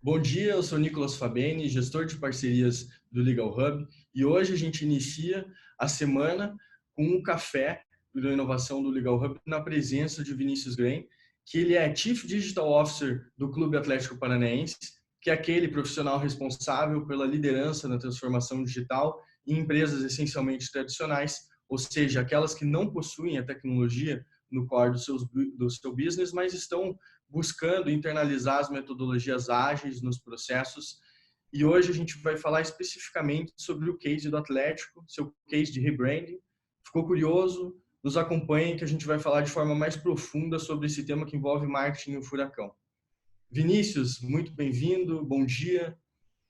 Bom dia, eu sou Nicolas Fabeni, gestor de parcerias do Legal Hub, e hoje a gente inicia a semana com um café da inovação do Legal Hub na presença de Vinícius Grain, que ele é Chief Digital Officer do Clube Atlético Paranaense, que é aquele profissional responsável pela liderança na transformação digital em empresas essencialmente tradicionais, ou seja, aquelas que não possuem a tecnologia no core do seu business, mas estão buscando internalizar as metodologias ágeis nos processos. E hoje a gente vai falar especificamente sobre o case do Atlético, seu case de rebranding. Ficou curioso? Nos acompanhe que a gente vai falar de forma mais profunda sobre esse tema que envolve marketing e o furacão. Vinícius, muito bem-vindo, bom dia.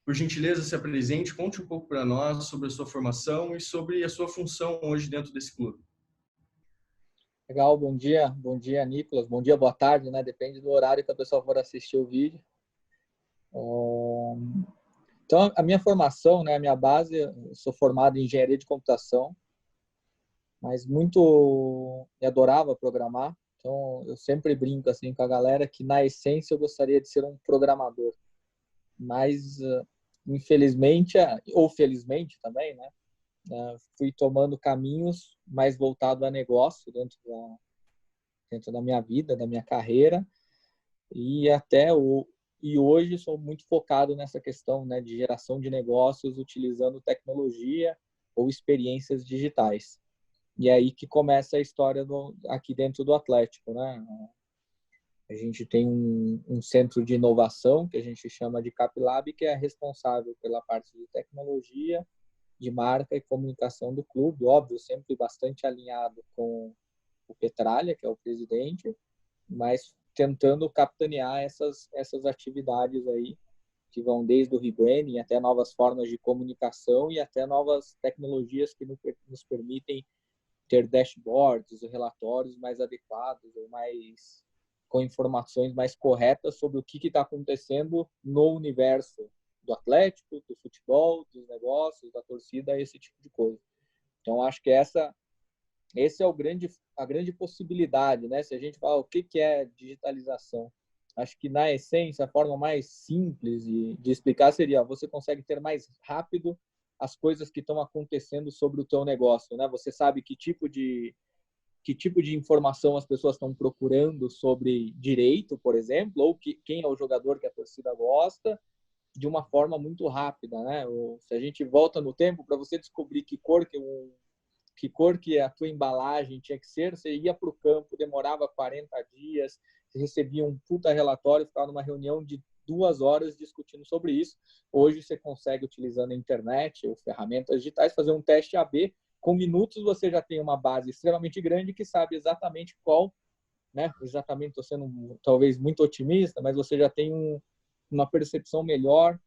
Por gentileza, se apresente, conte um pouco para nós sobre a sua formação e sobre a sua função hoje dentro desse clube. Legal, bom dia, Nicolas, bom dia, boa tarde, né? Depende do horário que a pessoa for assistir o vídeo. Então, a minha formação, né, a minha base, eu sou formado em engenharia de computação, mas eu adorava programar, então eu sempre brinco assim com a galera que na essência eu gostaria de ser um programador, mas infelizmente, ou felizmente também, né, fui tomando caminhos mais voltados a negócio dentro da minha vida, da minha carreira, e hoje sou muito focado nessa questão, né, de geração de negócios utilizando tecnologia ou experiências digitais. E é aí que começa a história aqui dentro do Atlético, né? A gente tem um centro de inovação que a gente chama de CapLab, que é responsável pela parte de tecnologia, de marca e comunicação do clube, óbvio, sempre bastante alinhado com o Petralha, que é o presidente, mas tentando capitanear essas atividades aí, que vão desde o rebranding até novas formas de comunicação e até novas tecnologias que nos permitem ter dashboards, relatórios mais adequados, ou mais com informações mais corretas sobre o que está acontecendo no universo do Atlético, do futebol, dos negócios, da torcida, esse tipo de coisa. Então, acho que esse é a grande possibilidade, né? Se a gente fala o que é digitalização, acho que na essência a forma mais simples de explicar seria: você consegue ter mais rápido as coisas que estão acontecendo sobre o teu negócio, né? Você sabe que tipo de informação as pessoas estão procurando sobre direito, por exemplo, ou quem é o jogador que a torcida gosta, de uma forma muito rápida, né? Ou, se a gente volta no tempo, para você descobrir que cor que a tua embalagem tinha que ser, você ia para o campo, demorava 40 dias, você recebia um puta relatório, ficava numa reunião de 2 horas discutindo sobre isso. Hoje você consegue, utilizando a internet ou ferramentas digitais, fazer um teste AB. Com minutos você já tem uma base extremamente grande que sabe exatamente qual, né? Exatamente, estou sendo talvez muito otimista, mas você já tem uma percepção melhor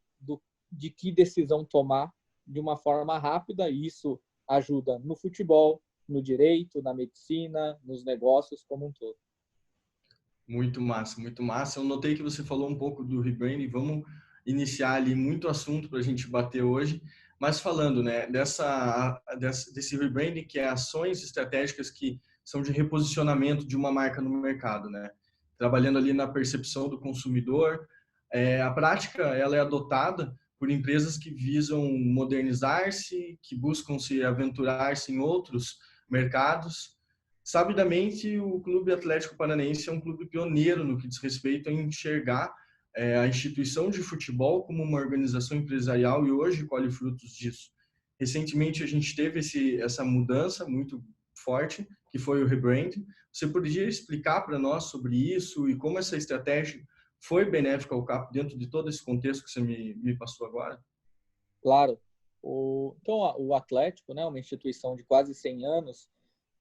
de que decisão tomar de uma forma rápida, e isso ajuda no futebol, no direito, na medicina, nos negócios como um todo. Muito massa, muito massa. Eu notei que você falou um pouco do rebranding, vamos iniciar ali muito assunto para a gente bater hoje, mas falando, né, desse rebranding, que é ações estratégicas que são de reposicionamento de uma marca no mercado, né? Trabalhando ali na percepção do consumidor. A prática, ela é adotada por empresas que visam modernizar-se, que buscam se aventurar-se em outros mercados. Sabidamente, o Clube Atlético Paranaense é um clube pioneiro no que diz respeito a enxergar a instituição de futebol como uma organização empresarial e hoje colhe frutos disso. Recentemente, a gente teve essa mudança muito forte, que foi o rebranding. Você poderia explicar para nós sobre isso e como essa estratégia foi benéfica ao CAP dentro de todo esse contexto que você me passou agora? Claro. Então, o Atlético, né, uma instituição de quase 100 anos,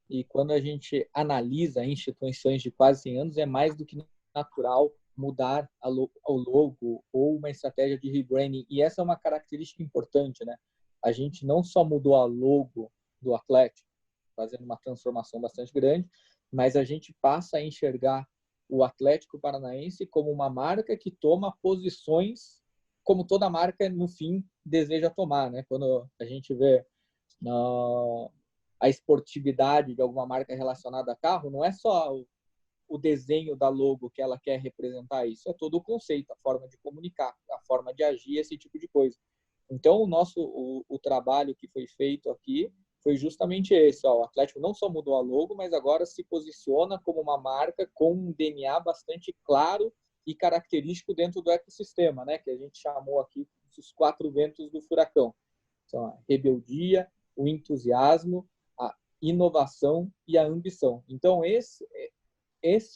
e quando a gente analisa instituições de quase 100 anos, é mais do que natural mudar o logo ou uma estratégia de rebranding. E essa é uma característica importante, né? A gente não só mudou a logo do Atlético, fazendo uma transformação bastante grande, mas a gente passa a enxergar o Atlético Paranaense como uma marca que toma posições como toda marca, no fim, deseja tomar, né? Quando a gente vê a esportividade de alguma marca relacionada a carro, não é só o desenho da logo que ela quer representar isso, é todo o conceito, a forma de comunicar, a forma de agir, esse tipo de coisa. Então, o trabalho que foi feito aqui foi justamente esse. Ó, o Atlético não só mudou a logo, mas agora se posiciona como uma marca com um DNA bastante claro e característico dentro do ecossistema, né? Que a gente chamou aqui os 4 ventos do furacão. Então, a rebeldia, o entusiasmo, a inovação e a ambição. Então, esse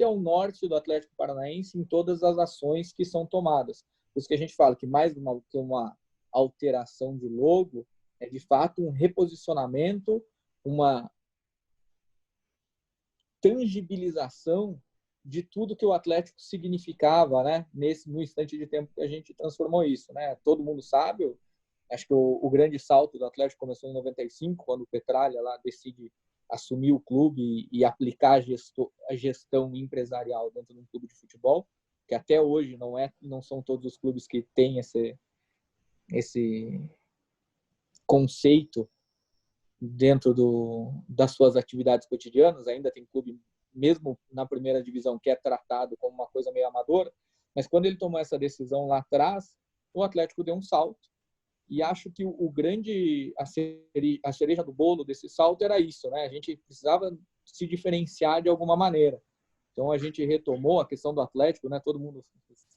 é o norte do Atlético Paranaense em todas as ações que são tomadas. Por isso que a gente fala que mais que uma alteração de logo é, de fato, um reposicionamento, uma tangibilização de tudo que o Atlético significava, né? No instante de tempo que a gente transformou isso, né? Todo mundo sabe, acho que o grande salto do Atlético começou em 95, quando o Petralha lá decide assumir o clube e aplicar a gestão empresarial dentro de um clube de futebol, que até hoje não são todos os clubes que têm esse conceito dentro das suas atividades cotidianas. Ainda tem clube, mesmo na primeira divisão, que é tratado como uma coisa meio amadora, mas quando ele tomou essa decisão lá atrás, o Atlético deu um salto, e acho que a cereja do bolo desse salto era isso, né? A gente precisava se diferenciar de alguma maneira. Então a gente retomou a questão do Atlético, né? Todo mundo,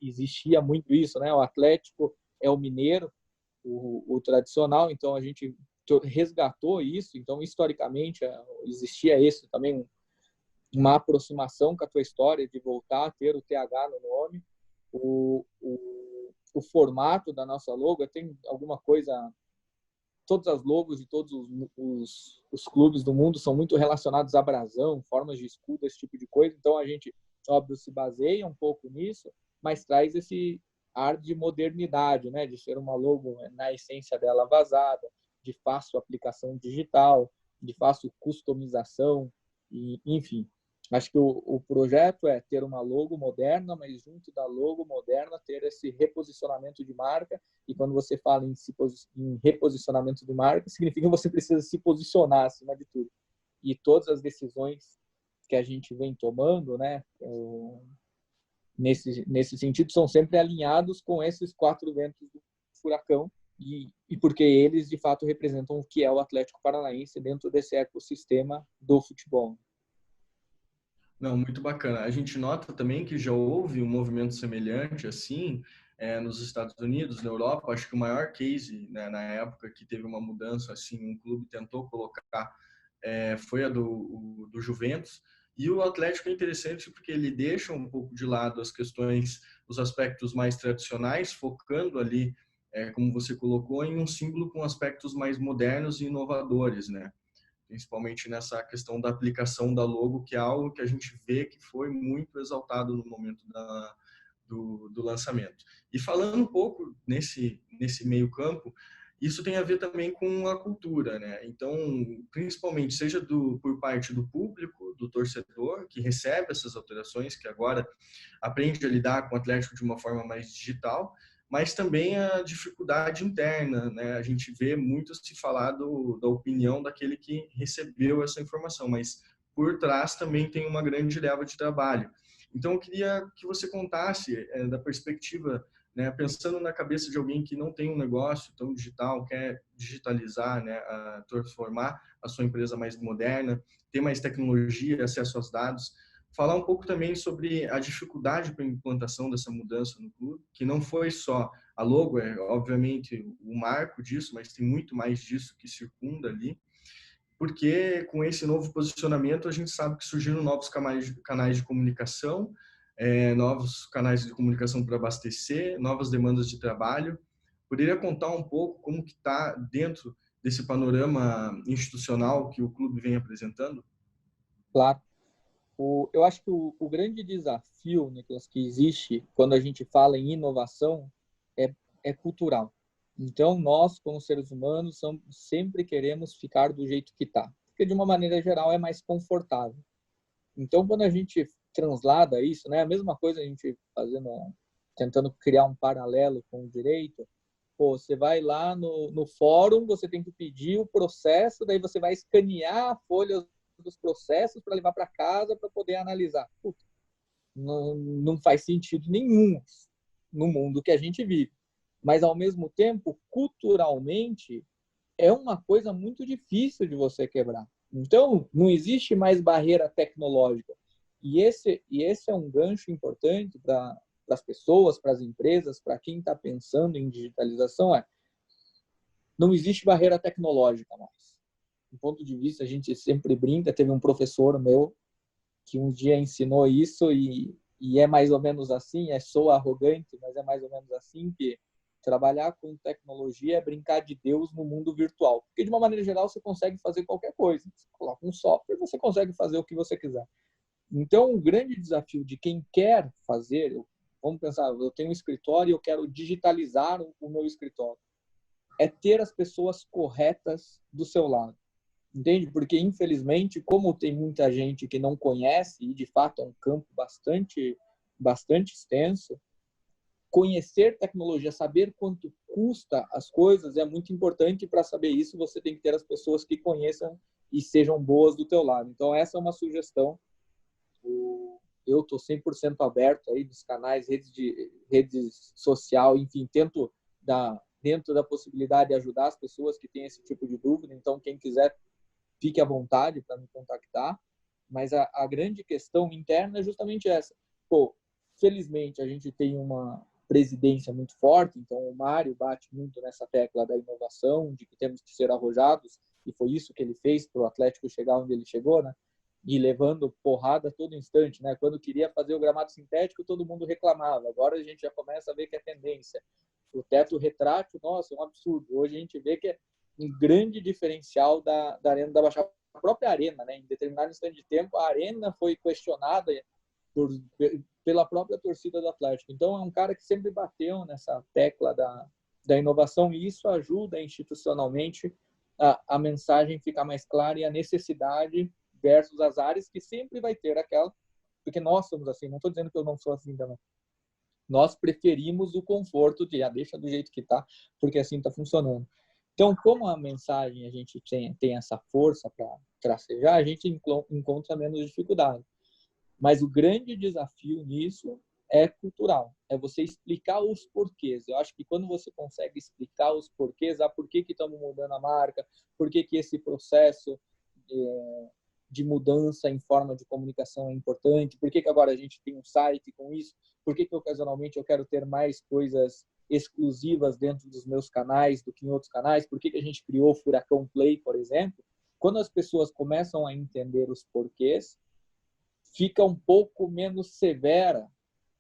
existia muito isso, né? O Atlético é o mineiro, o tradicional, então a gente resgatou isso. Então, historicamente, existia esse também, uma aproximação com a tua história de voltar a ter o TH no nome. O formato da nossa logo tem alguma coisa, todas as logos de todos os clubes do mundo são muito relacionados a brasão, formas de escudo, esse tipo de coisa. Então a gente, óbvio, se baseia um pouco nisso, mas traz esse ar de modernidade, né? De ser uma logo na essência dela vazada, de fácil aplicação digital, de fácil customização, e, enfim. Acho que o projeto é ter uma logo moderna, mas junto da logo moderna ter esse reposicionamento de marca. E quando você fala em reposicionamento de marca, significa que você precisa se posicionar acima de tudo. E todas as decisões que a gente vem tomando, né, nesse sentido, são sempre alinhados com esses 4 ventos do furacão, e porque eles, de fato, representam o que é o Atlético Paranaense dentro desse ecossistema do futebol. Não, muito bacana. A gente nota também que já houve um movimento semelhante assim nos Estados Unidos, na Europa. Acho que o maior case, né, na época que teve uma mudança assim, um clube tentou colocar foi a do Juventus. E o Atlético é interessante porque ele deixa um pouco de lado as questões, os aspectos mais tradicionais, focando ali, como você colocou, em um símbolo com aspectos mais modernos e inovadores, né? Principalmente nessa questão da aplicação da logo, que é algo que a gente vê que foi muito exaltado no momento do lançamento. E falando um pouco nesse meio campo, isso tem a ver também com a cultura, né? Então, principalmente, seja por parte do público, do torcedor, que recebe essas alterações, que agora aprende a lidar com o Atlético de uma forma mais digital, mas também a dificuldade interna, né? A gente vê muito se falar da opinião daquele que recebeu essa informação, mas por trás também tem uma grande leva de trabalho. Então, eu queria que você contasse da perspectiva, né, pensando na cabeça de alguém que não tem um negócio tão digital, quer digitalizar, né, transformar a sua empresa mais moderna, ter mais tecnologia, acesso aos dados, falar um pouco também sobre a dificuldade para a implantação dessa mudança no clube, que não foi só a logo, é obviamente o marco disso, mas tem muito mais disso que circunda ali, porque com esse novo posicionamento a gente sabe que surgiram novos canais de comunicação, novos canais de comunicação para abastecer, novas demandas de trabalho. Poderia contar um pouco como que está dentro desse panorama institucional que o clube vem apresentando? Claro. Eu acho que o grande desafio, Nicolas, que existe quando a gente fala em inovação é cultural. Então, nós, como seres humanos, sempre queremos ficar do jeito que está, porque, de uma maneira geral, é mais confortável. Então, quando a gente translada isso, né, a mesma coisa a gente tentando criar um paralelo com o direito. Pô, você vai lá no fórum, você tem que pedir o processo, daí você vai escanear a folha dos processos para levar para casa para poder analisar. Puta, não faz sentido nenhum no mundo que a gente vive. Mas, ao mesmo tempo, culturalmente, é uma coisa muito difícil de você quebrar. Então, não existe mais barreira tecnológica. E esse é um gancho importante para as pessoas, para as empresas, para quem está pensando em digitalização, não existe barreira tecnológica mais. Do ponto de vista, a gente sempre brinca, teve um professor meu que um dia ensinou isso e é mais ou menos assim, sou arrogante, mas é mais ou menos assim que trabalhar com tecnologia é brincar de Deus no mundo virtual. Porque, de uma maneira geral, você consegue fazer qualquer coisa. Você coloca um software, você consegue fazer o que você quiser. Então, o grande desafio de quem quer fazer, vamos pensar, eu tenho um escritório e eu quero digitalizar o meu escritório, é ter as pessoas corretas do seu lado. Entende? Porque, infelizmente, como tem muita gente que não conhece, e de fato é um campo bastante extenso, conhecer tecnologia, saber quanto custa as coisas é muito importante. Para saber isso, você tem que ter as pessoas que conheçam e sejam boas do teu lado. Então, essa é uma sugestão. Eu estou 100% aberto aí dos canais, redes social, enfim, tento dentro da possibilidade de ajudar as pessoas que têm esse tipo de dúvida. Então, quem quiser, fique à vontade para me contactar. Mas a grande questão interna é justamente essa. Pô, felizmente, a gente tem uma presidência muito forte, então o Mário bate muito nessa tecla da inovação, de que temos que ser arrojados, e foi isso que ele fez para o Atlético chegar onde ele chegou, né? E levando porrada a todo instante, né? Quando queria fazer o gramado sintético, todo mundo reclamava. Agora a gente já começa a ver que é tendência. O teto retrátil, nossa, é um absurdo. Hoje a gente vê que é um grande diferencial da Arena da Baixada. A própria Arena, né? Em determinado instante de tempo, a Arena foi questionada pela própria torcida do Atlético. Então, é um cara que sempre bateu nessa tecla da inovação, e isso ajuda institucionalmente a mensagem ficar mais clara e a necessidade versus as áreas, que sempre vai ter aquela, porque nós somos assim, não estou dizendo que eu não sou assim também. Nós preferimos o conforto de deixa do jeito que está, porque assim está funcionando. Então, como a mensagem a gente tem essa força para tracejar, a gente encontra menos dificuldade. Mas o grande desafio nisso é cultural, é você explicar os porquês. Eu acho que quando você consegue explicar os porquês, por que estamos mudando a marca, por que esse processo de mudança em forma de comunicação é importante, por que agora a gente tem um site com isso, por que ocasionalmente eu quero ter mais coisas exclusivas dentro dos meus canais do que em outros canais, por que a gente criou o Furacão Play, por exemplo. Quando as pessoas começam a entender os porquês, fica um pouco menos severa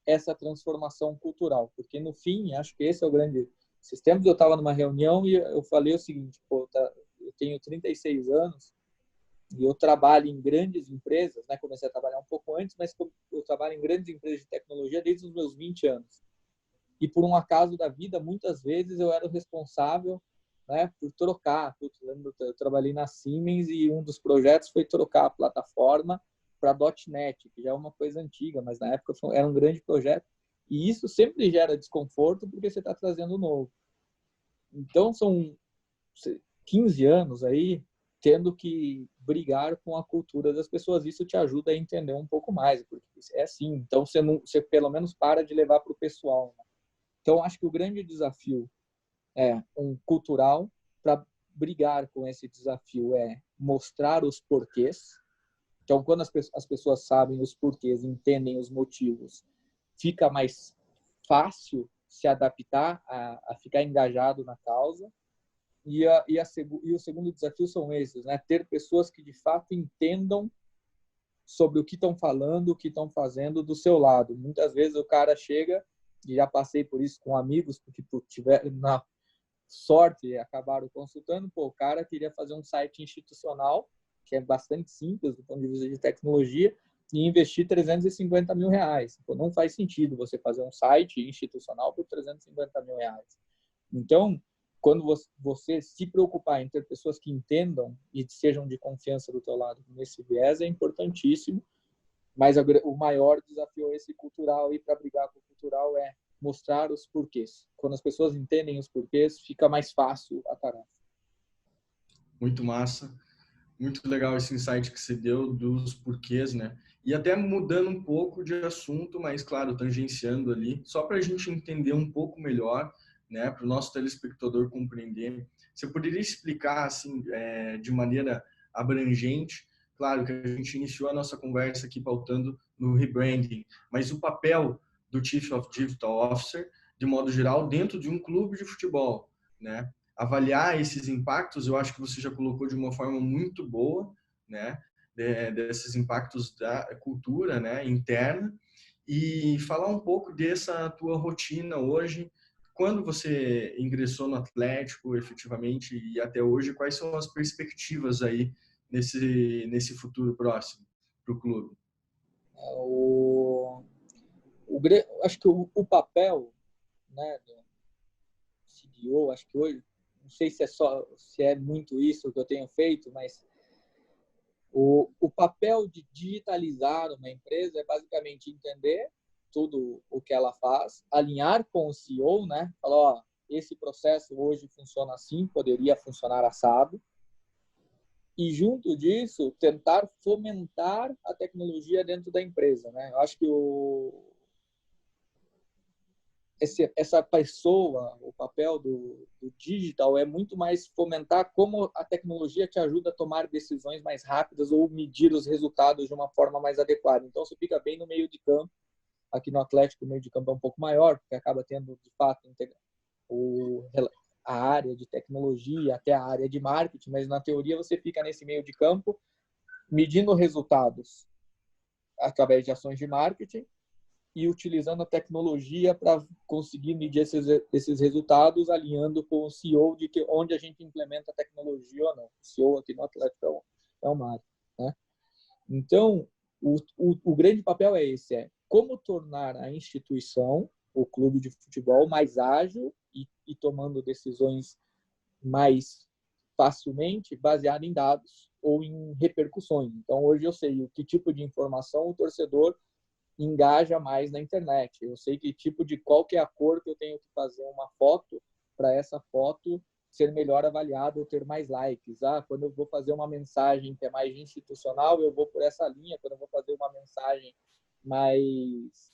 essa transformação cultural, porque no fim, acho que esse é o grande... Esses tempos eu estava numa reunião e eu falei o seguinte, eu tenho 36 anos e eu trabalho em grandes empresas, né? Comecei a trabalhar um pouco antes, mas eu trabalho em grandes empresas de tecnologia desde os meus 20 anos. E por um acaso da vida, muitas vezes eu era o responsável, né, por trocar. Eu trabalhei na Siemens e um dos projetos foi trocar a plataforma para .NET, que já é uma coisa antiga, mas na época era um grande projeto. E isso sempre gera desconforto porque você está trazendo novo. Então, são 15 anos aí tendo que brigar com a cultura das pessoas. Isso te ajuda a entender um pouco mais, porque é assim. Então, você pelo menos para de levar para o pessoal, né? Então, acho que o grande desafio é um cultural. Para brigar com esse desafio é mostrar os porquês. Então, quando as pessoas sabem os porquês, entendem os motivos, fica mais fácil se adaptar a ficar engajado na causa. E o segundo desafio são esses, né? Ter pessoas que de fato entendam sobre o que estão falando, o que estão fazendo do seu lado. Muitas vezes o cara chega, e já passei por isso com amigos, porque tiveram na sorte e acabaram consultando, o cara queria fazer um site institucional, que é bastante simples do ponto de vista de tecnologia, e investir 350 mil reais. Então, não faz sentido você fazer um site institucional por 350 mil reais. Então, quando você se preocupar em ter pessoas que entendam e sejam de confiança do teu lado nesse viés, é importantíssimo. Mas o maior desafio é esse cultural, e para brigar com o cultural é mostrar os porquês. Quando as pessoas entendem os porquês, fica mais fácil a tarefa. Muito massa. Muito legal esse insight que você deu dos porquês, né? E até mudando um pouco de assunto, mas claro, tangenciando ali, só para a gente entender um pouco melhor, né, para o nosso telespectador compreender. Você poderia explicar, assim, de maneira abrangente? Claro que a gente iniciou a nossa conversa aqui pautando no rebranding, mas o papel do Chief of Digital Officer, de modo geral, dentro de um clube de futebol, né? Avaliar esses impactos, eu acho que você já colocou de uma forma muito boa, né, desses impactos da cultura, né, interna, e falar um pouco dessa tua rotina hoje, quando você ingressou no Atlético, efetivamente, e até hoje, quais são as perspectivas aí nesse futuro próximo para o clube? O, acho que o papel, né, do CDO, acho que hoje, não sei se é muito isso que eu tenho feito, mas o papel de digitalizar uma empresa é basicamente entender tudo o que ela faz, alinhar com o CEO, né? Falar, ó, esse processo hoje funciona assim, poderia funcionar assado. E junto disso, tentar fomentar a tecnologia dentro da empresa, né? Eu acho que essa pessoa, o papel do digital é muito mais fomentar como a tecnologia te ajuda a tomar decisões mais rápidas ou medir os resultados de uma forma mais adequada. Então, você fica bem no meio de campo. Aqui no Atlético, o meio de campo é um pouco maior, porque acaba tendo, de fato, a área de tecnologia até a área de marketing, mas na teoria você fica nesse meio de campo medindo resultados através de ações de marketing e utilizando a tecnologia para conseguir medir esses resultados, alinhando com o CEO de que onde a gente implementa a tecnologia ou não. O CEO aqui no Atlético é o Mário, né? Então, o grande papel é esse, é como tornar a instituição, o clube de futebol, mais ágil e tomando decisões mais facilmente baseado em dados ou em repercussões. Então, hoje eu sei o que tipo de informação o torcedor engaja mais na internet. Eu sei que tipo de qual que é a cor que eu tenho que fazer uma foto para essa foto ser melhor avaliada ou ter mais likes. Quando eu vou fazer uma mensagem que é mais institucional, eu vou por essa linha. Quando eu vou fazer uma mensagem mais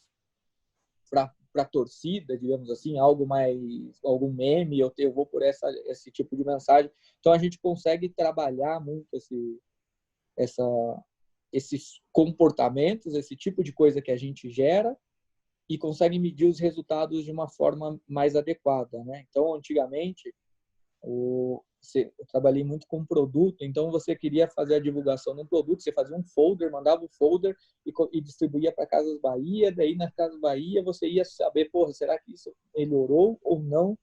para a torcida, digamos assim, algum meme, eu vou por esse tipo de mensagem. Então a gente consegue trabalhar muito essa esses comportamentos, esse tipo de coisa que a gente gera e consegue medir os resultados de uma forma mais adequada, né? Então, antigamente, eu trabalhei muito com produto, então você queria fazer a divulgação de um produto, você fazia um folder, mandava o folder e distribuía para Casas Bahia, daí na Casas Bahia você ia saber, porra, será que isso melhorou ou não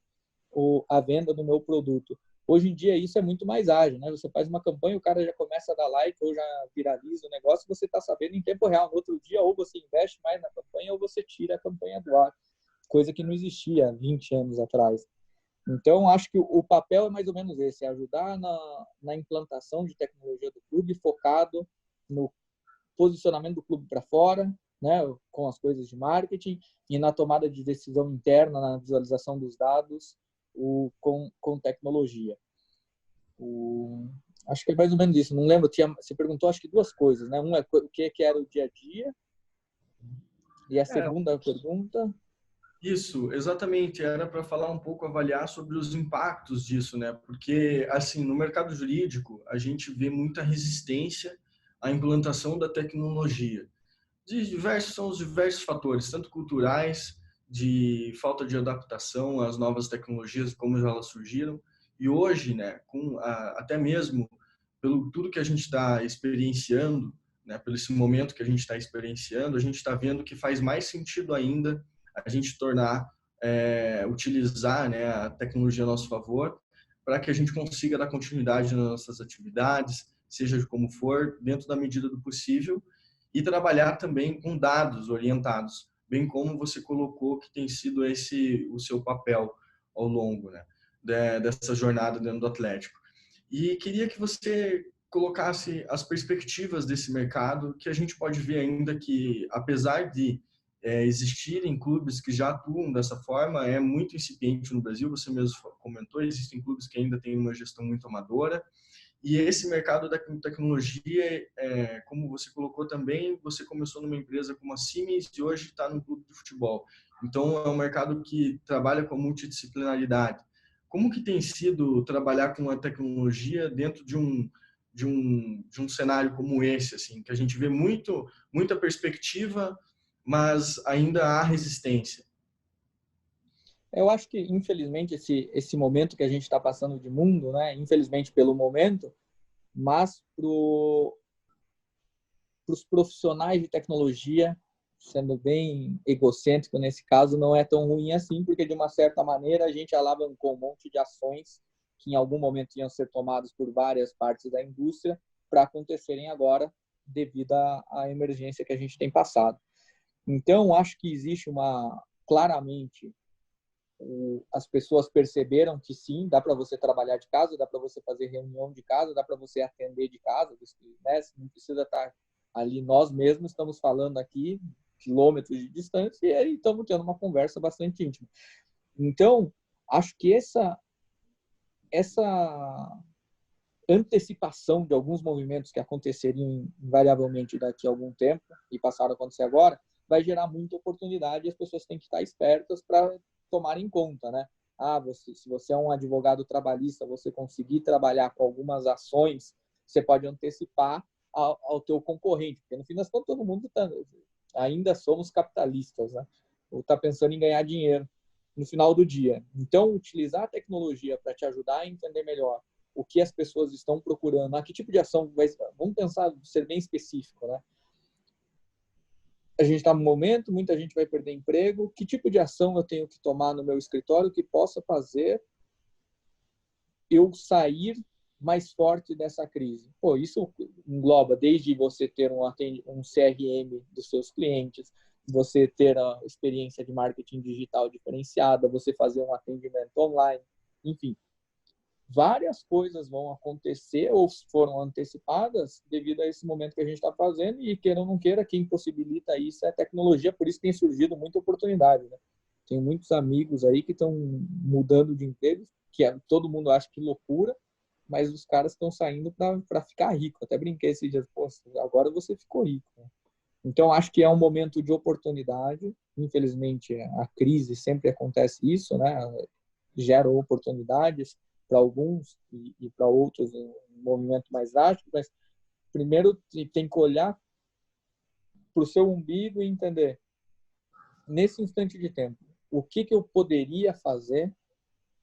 a venda do meu produto? Hoje em dia isso é muito mais ágil, né? Você faz uma campanha, o cara já começa a dar like ou já viraliza o negócio, você está sabendo em tempo real. No outro dia, ou você investe mais na campanha ou você tira a campanha do ar, coisa que não existia 20 anos atrás. Então, acho que o papel é mais ou menos esse, é ajudar na implantação de tecnologia do clube, focado no posicionamento do clube para fora, né, com as coisas de marketing, e na tomada de decisão interna, na visualização dos dados, com tecnologia. Acho que é mais ou menos isso. Não lembro, você perguntou acho que duas coisas, né? Um é o que era o dia a dia, e a segunda pergunta... Isso, exatamente. Era para falar um pouco, avaliar sobre os impactos disso, né? Porque, assim, no mercado jurídico, a gente vê muita resistência à implantação da tecnologia. São os diversos fatores, tanto culturais, de falta de adaptação às novas tecnologias, como elas surgiram, e hoje, né, até mesmo pelo tudo que a gente está experienciando, né, pelo esse momento que a gente está experienciando, a gente está vendo que faz mais sentido ainda a gente utilizar, né, a tecnologia a nosso favor, para que a gente consiga dar continuidade nas nossas atividades, seja de como for, dentro da medida do possível, e trabalhar também com dados orientados, bem como você colocou que tem sido esse o seu papel ao longo, né, dessa jornada dentro do Atlético. E queria que você colocasse as perspectivas desse mercado, que a gente pode ver ainda que, apesar de existirem clubes que já atuam dessa forma, é muito incipiente no Brasil, você mesmo comentou, existem clubes que ainda têm uma gestão muito amadora, E esse mercado da tecnologia, como você colocou também, você começou numa empresa como a Siemens e hoje está no clube de futebol. Então, é um mercado que trabalha com multidisciplinaridade. Como que tem sido trabalhar com a tecnologia dentro de um cenário como esse, assim, que a gente vê muita perspectiva, mas ainda há resistência? Eu acho que, infelizmente, esse momento que a gente está passando de mundo, né? Infelizmente pelo momento, mas para os profissionais de tecnologia, sendo bem egocêntrico nesse caso, não é tão ruim assim, porque de uma certa maneira a gente alavancou um monte de ações que em algum momento iam ser tomadas por várias partes da indústria para acontecerem agora devido à emergência que a gente tem passado. Então, acho que existe claramente, as pessoas perceberam que sim, dá para você trabalhar de casa, dá para você fazer reunião de casa, dá para você atender de casa, né? Não precisa estar ali. Nós mesmos estamos falando aqui, quilômetros de distância, e aí estamos tendo uma conversa bastante íntima. Então, acho que essa antecipação de alguns movimentos que aconteceriam invariavelmente daqui a algum tempo e passaram a acontecer agora, vai gerar muita oportunidade e as pessoas têm que estar espertas para tomar em conta, né? Se você é um advogado trabalhista, você conseguir trabalhar com algumas ações, você pode antecipar ao teu concorrente, porque no fim das contas todo mundo ainda somos capitalistas, né? Ou está pensando em ganhar dinheiro no final do dia. Então, utilizar a tecnologia para te ajudar a entender melhor o que as pessoas estão procurando, que tipo de ação vamos pensar, ser bem específico, né? A gente está no momento, muita gente vai perder emprego, que tipo de ação eu tenho que tomar no meu escritório que possa fazer eu sair mais forte dessa crise? Pô, isso engloba desde você ter um CRM dos seus clientes, você ter a experiência de marketing digital diferenciada, você fazer um atendimento online, enfim. Várias coisas vão acontecer ou foram antecipadas devido a esse momento que a gente está fazendo e, queira ou não queira, quem possibilita isso é a tecnologia, por isso tem surgido muita oportunidade, né? Tem muitos amigos aí que estão mudando de emprego, todo mundo acha que loucura, mas os caras estão saindo para ficar rico. Até brinquei esses dias, pô, agora você ficou rico, né? Então, acho que é um momento de oportunidade. Infelizmente, a crise sempre acontece isso, né? Gera oportunidades para alguns e para outros um movimento mais drástico, mas primeiro tem que olhar para o seu umbigo e entender, nesse instante de tempo, o que eu poderia fazer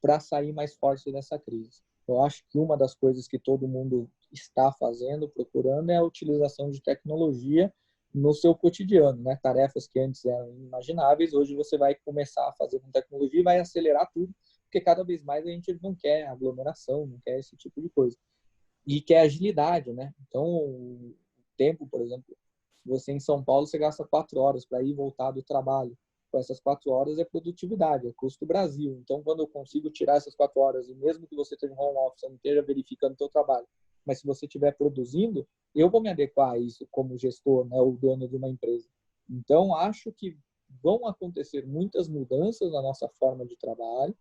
para sair mais forte dessa crise. Eu acho que uma das coisas que todo mundo está fazendo, procurando, é a utilização de tecnologia no seu cotidiano, né? Tarefas que antes eram inimagináveis, hoje você vai começar a fazer com tecnologia e vai acelerar tudo, porque cada vez mais a gente não quer aglomeração, não quer esse tipo de coisa. E quer agilidade, né? Então, o tempo, por exemplo, você em São Paulo, você gasta 4 horas para ir e voltar do trabalho. Com essas 4 horas é produtividade, é custo Brasil. Então, quando eu consigo tirar essas 4 horas, e mesmo que você esteja em home office, não esteja verificando o seu trabalho, mas se você estiver produzindo, eu vou me adequar a isso como gestor, né, ou dono de uma empresa. Então, acho que vão acontecer muitas mudanças na nossa forma de trabalho,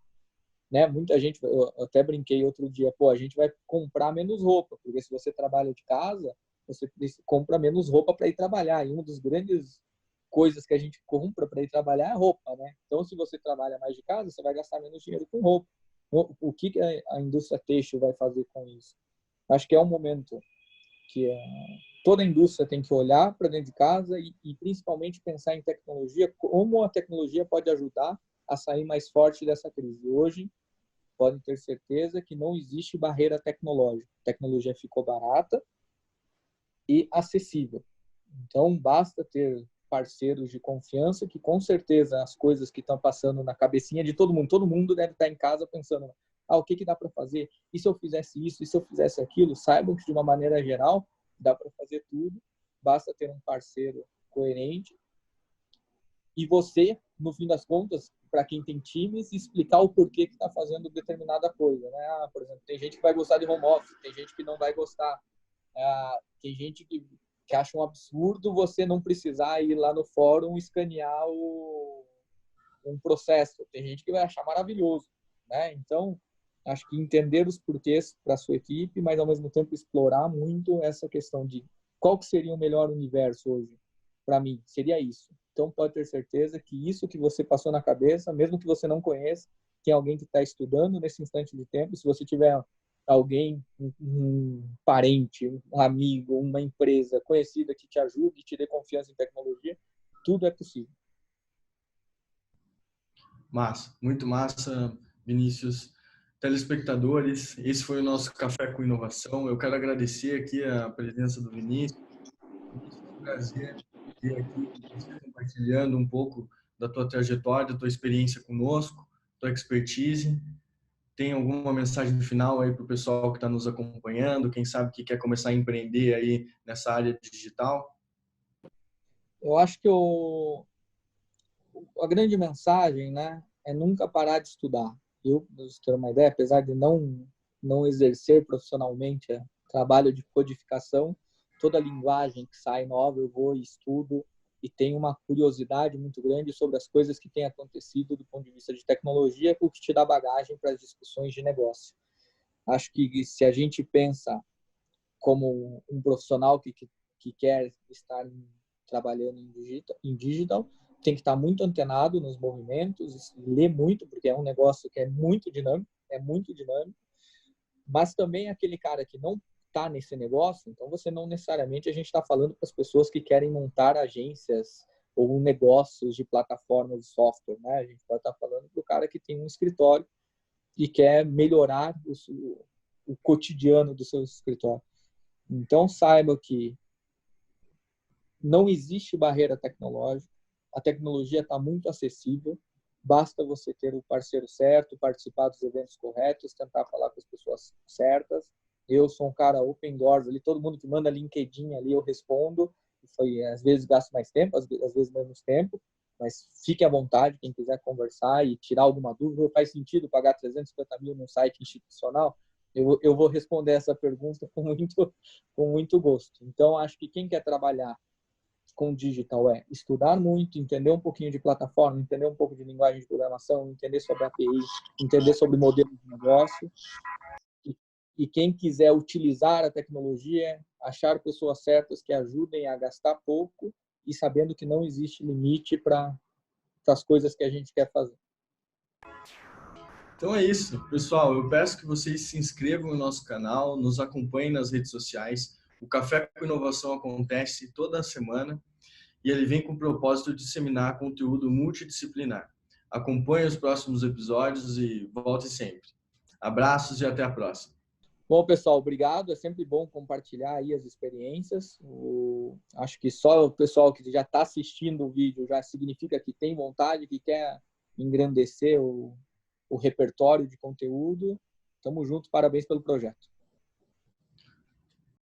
né? Muita gente, eu até brinquei outro dia, pô, a gente vai comprar menos roupa, porque se você trabalha de casa, você compra menos roupa para ir trabalhar. E uma das grandes coisas que a gente compra para ir trabalhar é roupa, né? Então, se você trabalha mais de casa, você vai gastar menos dinheiro com roupa. O que a indústria têxtil vai fazer com isso? Acho que é um momento que toda a indústria tem que olhar para dentro de casa e principalmente pensar em tecnologia, como a tecnologia pode ajudar a sair mais forte dessa crise. Hoje, podem ter certeza que não existe barreira tecnológica. A tecnologia ficou barata e acessível. Então, basta ter parceiros de confiança que, com certeza, as coisas que estão passando na cabecinha de todo mundo deve estar em casa pensando, o que dá para fazer? E se eu fizesse isso? E se eu fizesse aquilo? Saibam que, de uma maneira geral, dá para fazer tudo. Basta ter um parceiro coerente. E você, no fim das contas, para quem tem times, explicar o porquê que está fazendo determinada coisa, né? Por exemplo, tem gente que vai gostar de home office, tem gente que não vai gostar. Tem gente que acha um absurdo você não precisar ir lá no fórum escanear um processo. Tem gente que vai achar maravilhoso, né? Então, acho que entender os porquês para a sua equipe, mas ao mesmo tempo explorar muito essa questão de qual que seria o melhor universo hoje para mim. Seria isso. Então pode ter certeza que isso que você passou na cabeça, mesmo que você não conheça, tem alguém que está estudando nesse instante de tempo. Se você tiver alguém, um parente, um amigo, uma empresa conhecida que te ajude e te dê confiança em tecnologia, tudo é possível. Massa, muito massa, Vinícius. Telespectadores, esse foi o nosso Café com Inovação. Eu quero agradecer aqui a presença do Vinícius. Vinícius, é um prazer ter aqui você compartilhando um pouco da tua trajetória, da tua experiência conosco, tua expertise. Tem alguma mensagem final aí para o pessoal que está nos acompanhando, quem sabe que quer começar a empreender aí nessa área digital? Eu acho que a grande mensagem, né, é nunca parar de estudar. Eu, para você ter uma ideia, apesar de não exercer profissionalmente trabalho de codificação, toda linguagem que sai nova eu vou e estudo e tenho uma curiosidade muito grande sobre as coisas que têm acontecido do ponto de vista de tecnologia, o que te dá bagagem para as discussões de negócio. Acho que se a gente pensa como um profissional que quer estar trabalhando em digital, tem que estar muito antenado nos movimentos, ler muito, porque é um negócio que é muito dinâmico, mas também aquele cara que não está nesse negócio, então você não necessariamente, a gente está falando para as pessoas que querem montar agências ou negócios de plataformas de software, né? A gente pode estar falando para o cara que tem um escritório e quer melhorar o cotidiano do seu escritório. Então saiba que não existe barreira tecnológica, a tecnologia está muito acessível, basta você ter o parceiro certo, participar dos eventos corretos, tentar falar com as pessoas certas. Eu sou um cara open doors, ali, todo mundo que manda LinkedIn ali eu respondo, às vezes gasto mais tempo, às vezes menos tempo, mas fique à vontade, quem quiser conversar e tirar alguma dúvida, faz sentido pagar 350 mil num site institucional? Eu vou responder essa pergunta com muito gosto. Então, acho que quem quer trabalhar com digital é estudar muito, entender um pouquinho de plataforma, entender um pouco de linguagem de programação, entender sobre API, entender sobre modelo de negócio. E quem quiser utilizar a tecnologia, achar pessoas certas que ajudem a gastar pouco e sabendo que não existe limite para as coisas que a gente quer fazer. Então é isso, pessoal. Eu peço que vocês se inscrevam no nosso canal, nos acompanhem nas redes sociais. O Café com Inovação acontece toda semana e ele vem com o propósito de disseminar conteúdo multidisciplinar. Acompanhe os próximos episódios e volte sempre. Abraços e até a próxima. Bom, pessoal, obrigado. É sempre bom compartilhar aí as experiências. Acho que só o pessoal que já está assistindo o vídeo já significa que tem vontade, que quer engrandecer o repertório de conteúdo. Tamo junto, parabéns pelo projeto.